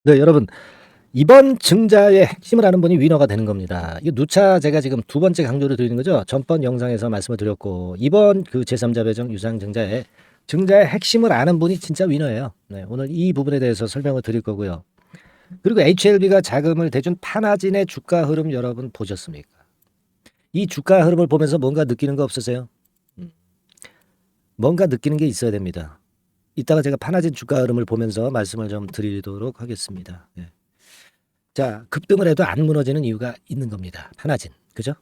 네, 여러분. 이번 증자의 핵심을 아는 분이 위너가 되는 겁니다. 이 누차 제가 지금 두 번째 강조를 드리는 거죠. 전번 영상에서 말씀을 드렸고, 이번 그 제3자 배정 유상 증자의 핵심을 아는 분이 진짜 위너예요. 네, 오늘 이 부분에 대해서 설명을 드릴 거고요. 그리고 HLB가 자금을 대준 파나진의 주가 흐름 여러분 보셨습니까? 이 주가 흐름을 보면서 뭔가 느끼는 거 없으세요? 뭔가 느끼는 게 있어야 됩니다. 이따가 제가 파나진 주가 흐름을 보면서 말씀을 좀 드리도록 하겠습니다. 예. 자, 급등을 해도 안 무너지는 이유가 있는 겁니다. 파나진. 그죠?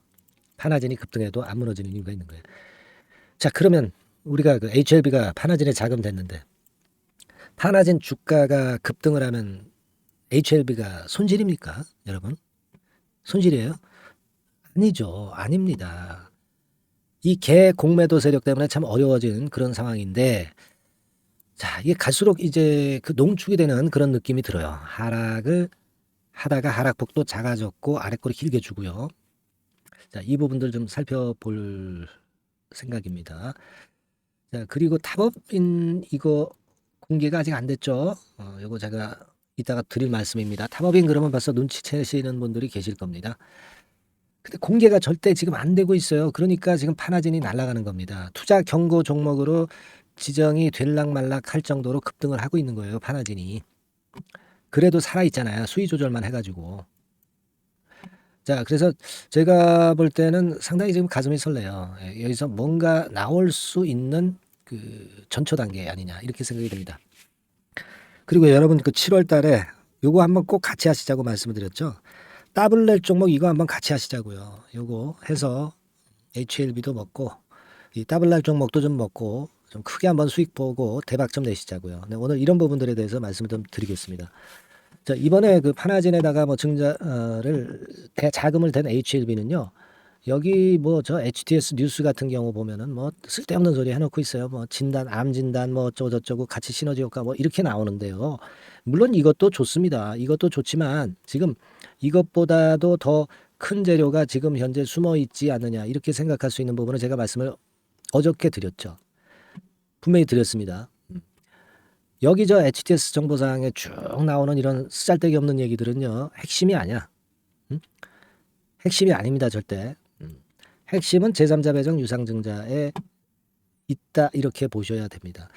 파나진이 급등해도 안 무너지는 이유가 있는 거예요. 자, 그러면 우리가 그 HLB가 파나진에 자금됐는데 파나진 주가가 급등을 하면 HLB가 손실입니까? 여러분? 손실이에요? 아니죠. 아닙니다. 이 개공매도 세력 때문에 참 어려워진 그런 상황인데 자, 이게 갈수록 이제 그 농축이 되는 그런 느낌이 들어요. 하락을 하다가 하락폭도 작아졌고 아래꼬리 길게 주고요. 자, 이 부분들 좀 살펴볼 생각입니다. 자, 그리고 탑업인 이거 공개가 아직 안 됐죠. 요거 제가 이따가 드릴 말씀입니다. 탑업인 그러면 벌써 눈치채시는 분들이 계실 겁니다. 근데 공개가 절대 지금 안 되고 있어요. 그러니까 지금 파나진이 날아가는 겁니다. 투자 경고 종목으로 지정이 될락말락 할 정도로 급등을 하고 있는 거예요. 파나진이. 그래도 살아있잖아요. 수위 조절만 해가지고. 자, 그래서 제가 볼 때는 상당히 지금 가슴이 설레요. 예, 여기서 뭔가 나올 수 있는 그 전초 단계 아니냐 이렇게 생각이 됩니다. 그리고 여러분 그 7월 달에 요거 한번 꼭 같이 하시자고 말씀을 드렸죠. 더블렛 종목 이거 한번 같이 하시자고요. 요거 해서 HLB도 먹고 이 더블렛 종목도 좀 먹고 좀 크게 한번 수익 보고 대박 좀 내시자고요. 네, 오늘 이런 부분들에 대해서 말씀을 좀 드리겠습니다. 자, 이번에 그 파나진에다가 뭐 증자를 대자금을 댄 HLB는요. 여기 뭐 저 HTS 뉴스 같은 경우 보면은 뭐 쓸데없는 소리 해놓고 있어요. 뭐 진단, 암 진단 뭐 어쩌고 저쩌고 같이 시너지 효과 뭐 이렇게 나오는데요. 물론 이것도 좋습니다. 이것도 좋지만 지금 이것보다도 더 큰 재료가 지금 현재 숨어 있지 않느냐 이렇게 생각할 수 있는 부분을 제가 말씀을 어저께 드렸죠. 분명히 드렸습니다. 여기 저 HTS 정보사항에 쭉 나오는 이런 쓰잘데기 없는 얘기들은요. 핵심이 아니야. 응? 핵심이 아닙니다. 절대. 핵심은 제3자 배정 유상증자에 있다 이렇게 보셔야 됩니다.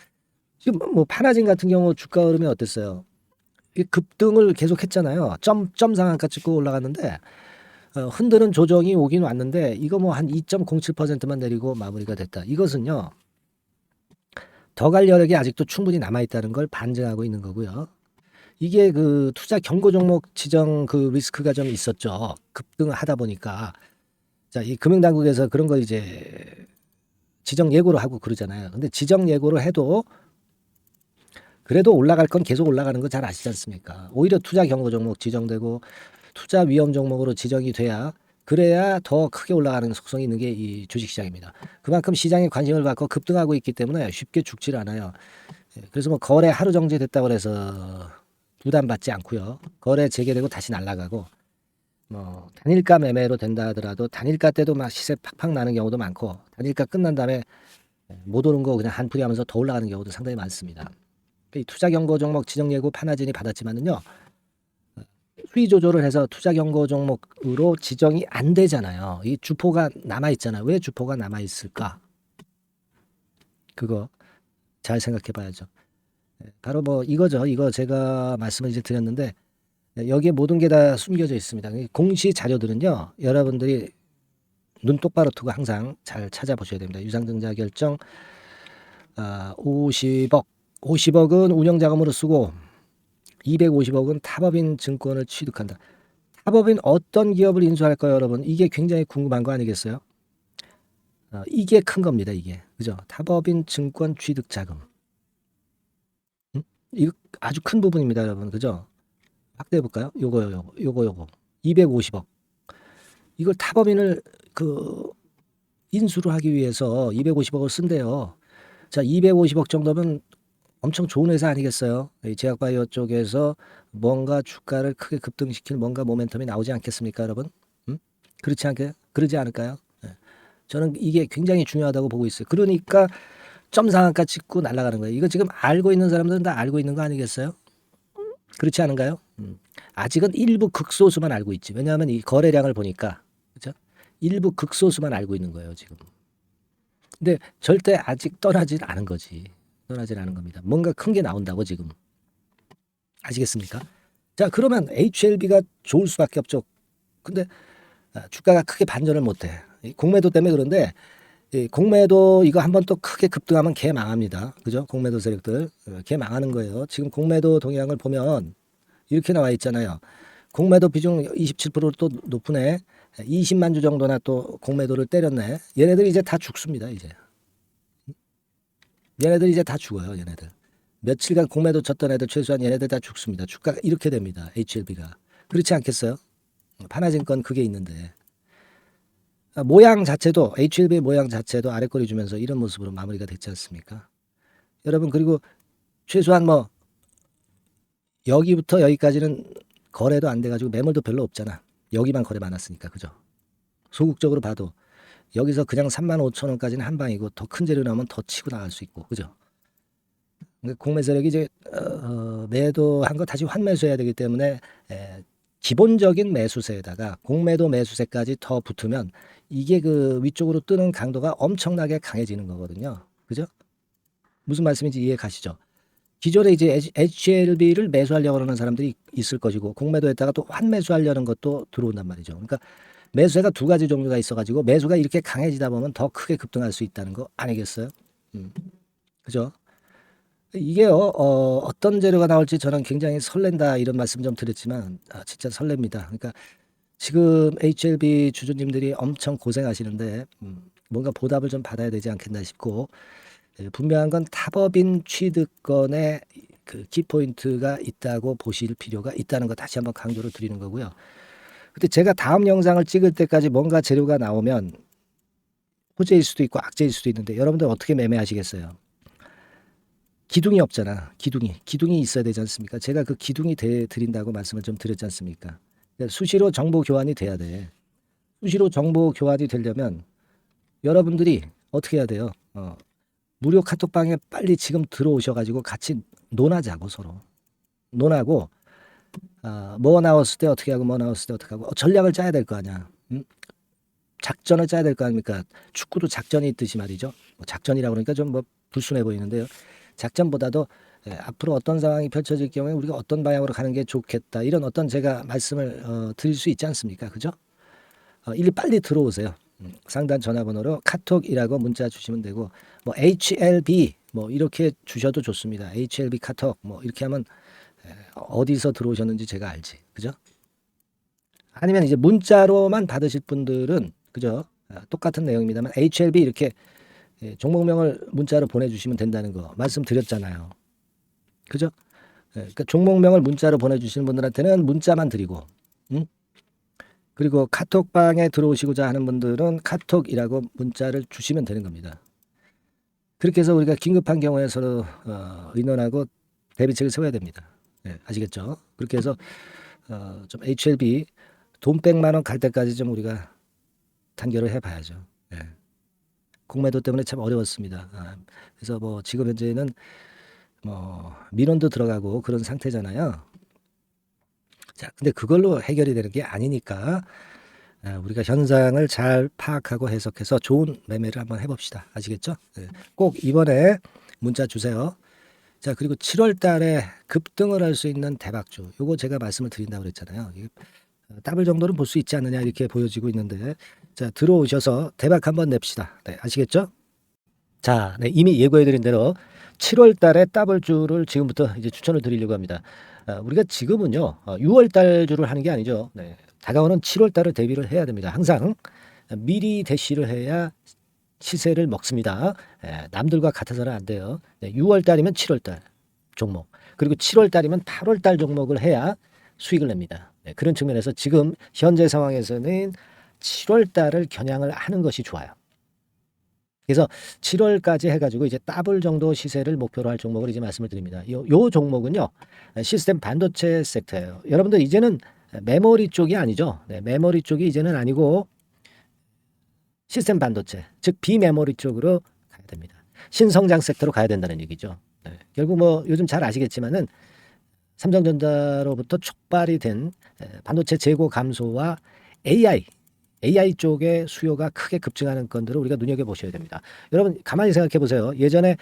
지금 뭐 파나진 같은 경우 주가 흐름이 어땠어요? 이 급등을 계속 했잖아요. 점 상한가 찍고 올라갔는데 흔드는 조정이 오긴 왔는데 이거 뭐 한 2.07%만 내리고 마무리가 됐다. 이것은요. 더 갈 여력이 아직도 충분히 남아 있다는 걸 반증하고 있는 거고요. 이게 그 투자 경고 종목 지정 그 리스크가 좀 있었죠. 급등을 하다 보니까 자, 이 금융당국에서 그런 걸 이제 지정 예고를 하고 그러잖아요. 근데 지정 예고를 해도 그래도 올라갈 건 계속 올라가는 거 잘 아시지 않습니까? 오히려 투자 경고 종목 지정되고 투자 위험 종목으로 지정이 돼야 그래야 더 크게 올라가는 속성이 있는 게 이 주식시장입니다. 그만큼 시장에 관심을 받고 급등하고 있기 때문에 쉽게 죽질 않아요. 그래서 뭐 거래 하루 정지됐다고 해서 부담받지 않고요. 거래 재개되고 다시 날아가고 뭐 단일가 매매로 된다 하더라도 단일가 때도 막 시세 팍팍 나는 경우도 많고 단일가 끝난 다음에 못 오른 거 그냥 한풀이 하면서 더 올라가는 경우도 상당히 많습니다. 이 투자 경고 종목 지정 예고 파나진이 받았지만은요. 수위 조절을 해서 투자 경고 종목으로 지정이 안 되잖아요. 이 주포가 남아 있잖아요. 왜 주포가 남아 있을까? 그거 잘 생각해 봐야죠. 바로 뭐 이거죠. 이거 제가 말씀을 이제 드렸는데 여기에 모든 게 다 숨겨져 있습니다. 공시 자료들은요. 여러분들이 눈 똑바로 두고 항상 잘 찾아보셔야 됩니다. 유상증자 결정 50억. 50억은 운영자금으로 쓰고 250억은 탑업인 증권을 취득한다. 탑업인 어떤 기업을 인수할까요, 여러분? 이게 굉장히 궁금한 거 아니겠어요? 이게 큰 겁니다, 이게. 그죠? 탑업인 증권 취득 자금. 이거 아주 큰 부분입니다, 여러분. 그죠? 확대해 볼까요? 요거. 250억. 이걸 탑업인을 그 인수를 하기 위해서 250억을 쓴대요. 자, 250억 정도면 엄청 좋은 회사 아니겠어요? 이 제약바이오 쪽에서 뭔가 주가를 크게 급등시킬 뭔가 모멘텀이 나오지 않겠습니까, 여러분? 그러지 않을까요? 네. 저는 이게 굉장히 중요하다고 보고 있어요. 그러니까 점 상한가 찍고 날아가는 거예요. 이거 지금 알고 있는 사람들은 다 알고 있는 거 아니겠어요? 그렇지 않은가요? 아직은 일부 극소수만 알고 있지. 왜냐하면 이 거래량을 보니까 그죠? 일부 극소수만 알고 있는 거예요 지금. 근데 절대 아직 떠나질 않은 거지. 떠나질 않은 겁니다. 뭔가 큰 게 나온다고 지금. 아시겠습니까? 자, 그러면 HLB가 좋을 수밖에 없죠. 근데 주가가 크게 반전을 못해. 이 공매도 때문에 그런데 이 공매도 이거 한번 또 크게 급등하면 개 망합니다. 그죠? 공매도 세력들 개 망하는 거예요. 지금 공매도 동향을 보면 이렇게 나와 있잖아요. 공매도 비중 27%또 높으네. 20만 주 정도나 또 공매도를 때렸네. 얘네들 이제 다 죽습니다. 이제 얘네들 이제 다 죽어요. 얘네들 며칠간 공매도 쳤던 애들 최소한 얘네들 다 죽습니다. 주가가 이렇게 됩니다. HLB가 그렇지 않겠어요? 파나증권 그게 있는데 모양 자체도 HLB 모양 자체도 아래꼬리 주면서 이런 모습으로 마무리가 됐지 않습니까? 여러분 그리고 최소한 뭐 여기부터 여기까지는 거래도 안 돼가지고 매물도 별로 없잖아. 여기만 거래 많았으니까 그죠? 소극적으로 봐도 여기서 그냥 35,000원까지는 한 방이고 더 큰 재료 나오면 더 치고 나갈 수 있고 그죠? 공매 세력이 이제 매도한 거 다시 환매수해야 되기 때문에 기본적인 매수세에다가 공매도 매수세까지 더 붙으면 이게 그 위쪽으로 뜨는 강도가 엄청나게 강해지는 거거든요. 그죠? 무슨 말씀인지 이해 가시죠? 기존에 이제 HLB를 매수하려고 하는 사람들이 있을 것이고 공매도에다가 또 환매수하려는 것도 들어온단 말이죠. 그러니까 매수세가 두 가지 종류가 있어가지고 매수가 이렇게 강해지다 보면 더 크게 급등할 수 있다는 거 아니겠어요? 그죠? 이게요, 어떤 재료가 나올지 저는 굉장히 설렌다 이런 말씀 좀 드렸지만 진짜 설렙니다. 그러니까 지금 HLB 주주님들이 엄청 고생하시는데 뭔가 보답을 좀 받아야 되지 않겠나 싶고 분명한 건 탑업인 취득권에 그 키포인트가 있다고 보실 필요가 있다는 거 다시 한번 강조를 드리는 거고요. 근데 제가 다음 영상을 찍을 때까지 뭔가 재료가 나오면 호재일 수도 있고 악재일 수도 있는데 여러분들 어떻게 매매하시겠어요? 기둥이 없잖아. 기둥이 있어야 되지 않습니까? 제가 그 기둥이 드린다고 말씀을 좀 드렸지 않습니까? 수시로 정보 교환이 돼야 돼. 수시로 정보 교환이 되려면 여러분들이 어떻게 해야 돼요? 무료 카톡방에 빨리 지금 들어오셔가지고 같이 논하자고 서로 논하고 뭐 나왔을 때 어떻게 하고 뭐 나왔을 때 어떻게 하고 전략을 짜야 될 거 아니야. 작전을 짜야 될 거 아닙니까? 축구도 작전이 있듯이 말이죠. 뭐 작전이라고 그러니까 좀 뭐 불순해 보이는데요. 작전보다도 앞으로 어떤 상황이 펼쳐질 경우에 우리가 어떤 방향으로 가는 게 좋겠다 이런 어떤 제가 말씀을 드릴 수 있지 않습니까? 그죠? 일리 빨리 들어오세요. 상단 전화번호로 카톡이라고 문자 주시면 되고 뭐 HLB 뭐 이렇게 주셔도 좋습니다. HLB 카톡 뭐 이렇게 하면 어디서 들어오셨는지 제가 알지. 그죠? 아니면 이제 문자로만 받으실 분들은 그죠? 똑같은 내용입니다만 HLB 이렇게 종목명을 문자로 보내주시면 된다는 거 말씀드렸잖아요. 그죠? 그러니까 종목명을 문자로 보내주시는 분들한테는 문자만 드리고 그리고 카톡방에 들어오시고자 하는 분들은 카톡이라고 문자를 주시면 되는 겁니다. 그렇게 해서 우리가 긴급한 경우에 서로 의논하고 대비책을 세워야 됩니다. 아시겠죠? 그렇게 해서 좀 HLB 돈 100만 원 갈 때까지 좀 우리가 단결을 해봐야죠. 공매도 때문에 참 어려웠습니다. 그래서 뭐 지금 현재는 뭐 민원도 들어가고 그런 상태잖아요. 자, 근데 그걸로 해결이 되는 게 아니니까 우리가 현상을 잘 파악하고 해석해서 좋은 매매를 한번 해봅시다. 아시겠죠? 꼭 이번에 문자 주세요. 자, 그리고 7월 달에 급등을 할 수 있는 대박주. 요거 제가 말씀을 드린다고 그랬잖아요. 이게 더블 정도는 볼 수 있지 않느냐 이렇게 보여지고 있는데 자, 들어오셔서 대박 한번 냅시다. 네, 아시겠죠? 자, 네, 이미 예고해드린 대로 7월 달에 더블주를 지금부터 이제 추천을 드리려고 합니다. 우리가 지금은요, 6월 달 주를 하는 게 아니죠. 네, 다가오는 7월 달을 대비를 해야 됩니다. 항상 미리 대시를 해야 시세를 먹습니다. 남들과 같아서는 안 돼요. 네, 6월 달이면 7월 달 종목, 그리고 7월 달이면 8월 달 종목을 해야 수익을 냅니다. 네, 그런 측면에서 지금 현재 상황에서는 7월 달을 겨냥을 하는 것이 좋아요. 그래서 7월까지 해가지고 이제 더블 정도 시세를 목표로 할 종목을 이제 말씀을 드립니다. 요 종목은요, 시스템 반도체 섹터예요. 여러분들 이제는 메모리 쪽이 아니죠. 네, 메모리 쪽이 이제는 아니고 시스템 반도체, 즉 비메모리 쪽으로 가야 됩니다. 신성장 섹터로 가야 된다는 얘기죠. 네, 결국 뭐 요즘 잘 아시겠지만은 삼성전자로부터 촉발이 된 반도체 재고 감소와 AI 쪽의 수요가 크게 급증하는 건들을 우리가 눈여겨보셔야 됩니다. 여러분 가만히 생각해 보세요. 예전에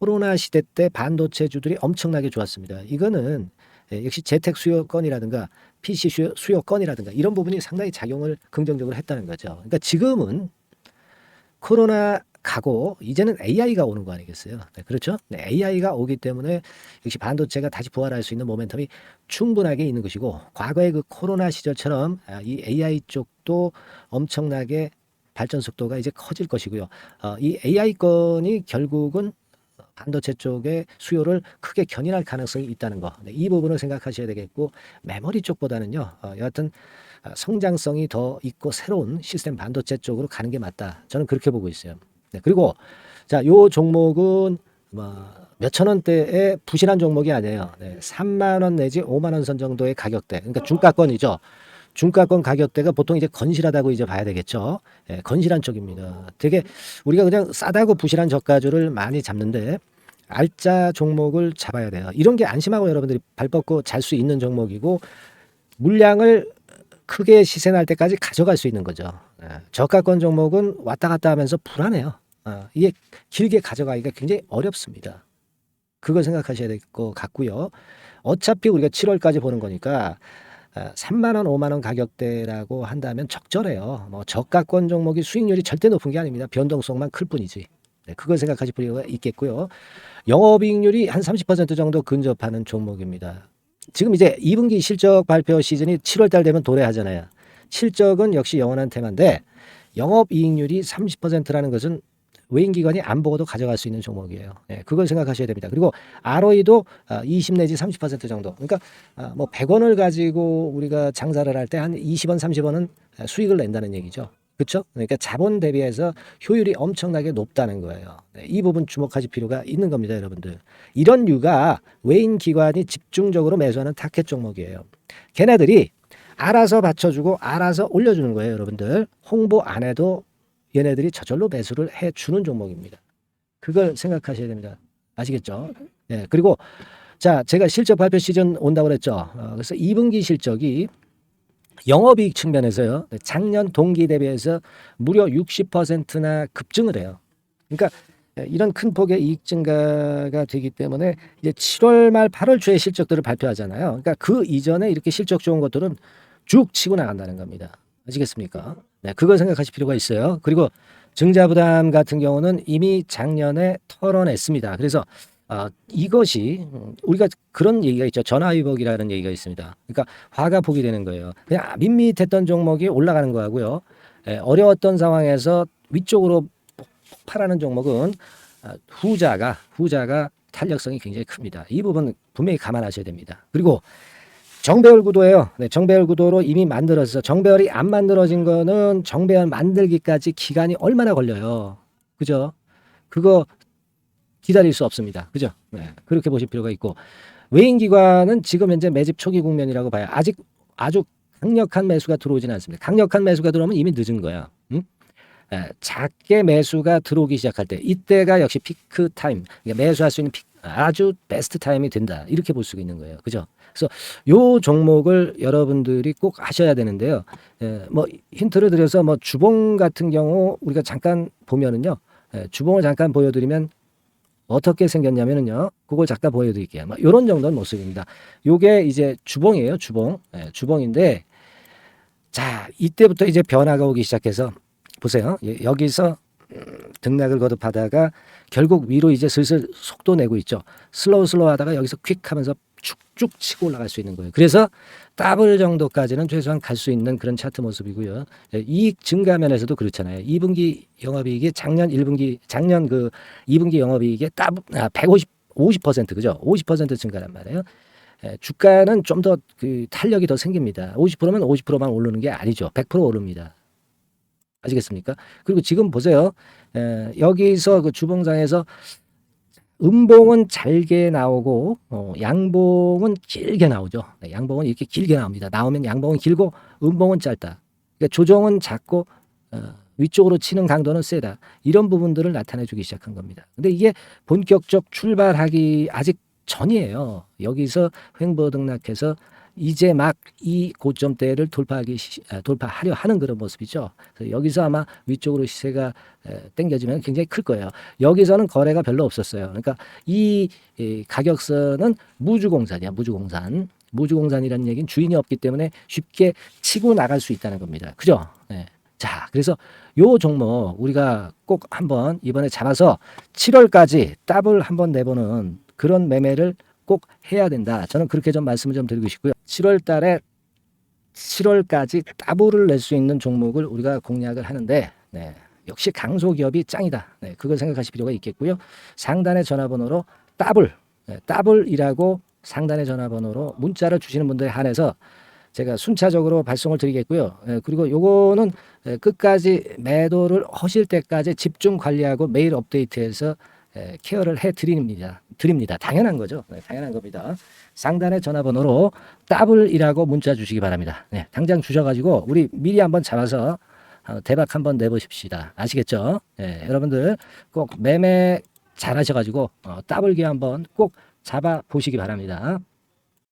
코로나 시대 때 반도체주들이 엄청나게 좋았습니다. 이거는 역시 재택 수요건이라든가 PC 수요건이라든가 이런 부분이 상당히 작용을 긍정적으로 했다는 거죠. 그러니까 지금은 코로나 가고 이제는 AI가 오는 거 아니겠어요? 네, 그렇죠? 네, AI가 오기 때문에 역시 반도체가 다시 부활할 수 있는 모멘텀이 충분하게 있는 것이고 과거의 그 코로나 시절처럼 이 AI 쪽도 엄청나게 발전 속도가 이제 커질 것이고요. 이 AI 건이 결국은 반도체 쪽의 수요를 크게 견인할 가능성이 있다는 거. 네, 이 부분을 생각하셔야 되겠고 메모리 쪽보다는요. 여하튼 성장성이 더 있고 새로운 시스템 반도체 쪽으로 가는 게 맞다. 저는 그렇게 보고 있어요. 네, 그리고 자, 요 종목은 몇천 원대의 부실한 종목이 아니에요. 네, 3만 원 내지 5만 원 선 정도의 가격대. 그러니까 중가권이죠. 중가권 가격대가 보통 이제 건실하다고 이제 봐야 되겠죠. 예, 건실한 쪽입니다. 되게 우리가 그냥 싸다고 부실한 저가주를 많이 잡는데 알짜 종목을 잡아야 돼요. 이런 게 안심하고 여러분들이 발 뻗고 잘 수 있는 종목이고 물량을 크게 시세 날 때까지 가져갈 수 있는 거죠. 예, 저가권 종목은 왔다 갔다 하면서 불안해요. 이게 길게 가져가기가 굉장히 어렵습니다. 그걸 생각하셔야 될 것 같고요. 어차피 우리가 7월까지 보는 거니까 3만 원, 5만 원 가격대라고 한다면 적절해요. 뭐 저가권 종목이 수익률이 절대 높은 게 아닙니다. 변동성만 클 뿐이지. 네, 그걸 생각하실 필요가 있겠고요. 영업이익률이 한 30% 정도 근접하는 종목입니다. 지금 이제 2분기 실적 발표 시즌이 7월 달 되면 도래하잖아요. 실적은 역시 영원한 테마인데 영업이익률이 30%라는 것은 외인기관이 안 보고도 가져갈 수 있는 종목이에요. 네, 그걸 생각하셔야 됩니다. 그리고 ROE도 20 내지 30% 정도. 그러니까 뭐 100원을 가지고 우리가 장사를 할 때 한 20원, 30원은 수익을 낸다는 얘기죠. 그렇죠? 그러니까 자본 대비해서 효율이 엄청나게 높다는 거예요. 네, 이 부분 주목하실 필요가 있는 겁니다, 여러분들. 이런 류가 외인 기관이 집중적으로 매수하는 타켓 종목이에요. 걔네들이 알아서 받쳐주고 알아서 올려주는 거예요, 여러분들. 홍보 안 해도 얘네들이 저절로 매수를 해주는 종목입니다. 그걸 생각하셔야 됩니다. 아시겠죠? 네, 그리고 자, 제가 실적 발표 시즌 온다고 그랬죠. 그래서 2분기 실적이 영업이익 측면에서요. 작년 동기 대비해서 무려 60%나 급증을 해요. 그러니까 이런 큰 폭의 이익 증가가 되기 때문에 이제 7월 말 8월 초에 실적들을 발표하잖아요. 그러니까 그 이전에 이렇게 실적 좋은 것들은 쭉 치고 나간다는 겁니다. 아시겠습니까? 네, 그걸 생각하실 필요가 있어요. 그리고 증자부담 같은 경우는 이미 작년에 털어냈습니다. 그래서 이것이 우리가 그런 얘기가 있죠. 전화위복이라는 얘기가 있습니다. 그러니까 화가 복이 되는 거예요. 그냥 밋밋했던 종목이 올라가는 거하고요. 어려웠던 상황에서 위쪽으로 폭발하는 종목은 후자가 탄력성이 굉장히 큽니다. 이 부분 분명히 감안하셔야 됩니다. 그리고 정배열 구도예요. 네, 정배열 구도로 이미 만들어서 정배열이 안 만들어진 거는 정배열 만들기까지 기간이 얼마나 걸려요. 그죠? 그거 기다릴 수 없습니다. 그죠? 네, 그렇게 보실 필요가 있고 외인기관은 지금 현재 매집 초기 국면이라고 봐요. 아직 아주 강력한 매수가 들어오지는 않습니다. 강력한 매수가 들어오면 이미 늦은 거야. 응? 작게 매수가 들어오기 시작할 때 이때가 역시 피크 타임, 그러니까 매수할 수 있는 아주 베스트 타임이 된다. 이렇게 볼 수가 있는 거예요. 그죠? 그래서 요 종목을 여러분들이 꼭 하셔야 되는데요. 뭐 힌트를 드려서 뭐 주봉 같은 경우 우리가 잠깐 보면은요. 주봉을 잠깐 보여드리면 어떻게 생겼냐면은요. 그걸 잠깐 보여드릴게요. 뭐 이런 정도는 모습입니다. 요게 이제 주봉이에요. 주봉. 주봉인데 자 이때부터 이제 변화가 오기 시작해서 보세요. 여기서 등락을 거듭하다가 결국 위로 이제 슬슬 속도 내고 있죠. 슬로우 하다가 여기서 퀵 하면서 쭉쭉 치고 올라갈 수 있는 거예요. 그래서 더블 정도까지는 최소한 갈 수 있는 그런 차트 모습이고요. 이익 증가 면에서도 그렇잖아요. 2분기 영업이익이 작년 그 2분기 영업이익의 50% 그죠? 50% 증가란 말이에요. 주가는 좀 더 그 탄력이 더 생깁니다. 50%면 50%만 오르는 게 아니죠. 100% 오릅니다. 아시겠습니까? 그리고 지금 보세요. 여기서 그 주봉상에서 음봉은 잘게 나오고 양봉은 길게 나오죠. 네, 양봉은 이렇게 길게 나옵니다. 나오면 양봉은 길고 음봉은 짧다. 그러니까 조정은 작고 위쪽으로 치는 강도는 세다. 이런 부분들을 나타내주기 시작한 겁니다. 근데 이게 본격적 출발하기 아직 전이에요. 여기서 횡보 등락해서 이제 막 이 고점대를 돌파하려 하는 그런 모습이죠. 그래서 여기서 아마 위쪽으로 시세가 당겨지면 굉장히 클 거예요. 여기서는 거래가 별로 없었어요. 그러니까 이 가격선은 무주공산이야. 무주공산이라는 얘기는 주인이 없기 때문에 쉽게 치고 나갈 수 있다는 겁니다. 그죠? 네. 자, 그래서 요 종목 우리가 꼭 한번 이번에 잡아서 7월까지 더블 한번 내보는 그런 매매를 꼭 해야 된다. 저는 그렇게 좀 말씀을 좀 드리고 싶고요. 7월 달에 7월까지 더블을 낼 수 있는 종목을 우리가 공략을 하는데, 네, 역시 강소기업이 짱이다. 네, 그걸 생각하실 필요가 있겠고요. 상단의 전화번호로 더블, 네, 더블이라고 상단의 전화번호로 문자를 주시는 분들에 한해서 제가 순차적으로 발송을 드리겠고요. 그리고 요거는 끝까지 매도를 하실 때까지 집중 관리하고 매일 업데이트해서 케어를 해 드립니다. 당연한 거죠. 네, 당연한 겁니다. 상단의 전화번호로 더블이라고 문자 주시기 바랍니다. 네, 당장 주셔가지고 우리 미리 한번 잡아서 대박 한번 내보십시다. 아시겠죠? 네, 여러분들 꼭 매매 잘하셔가지고 더블기 한번 꼭 잡아 보시기 바랍니다.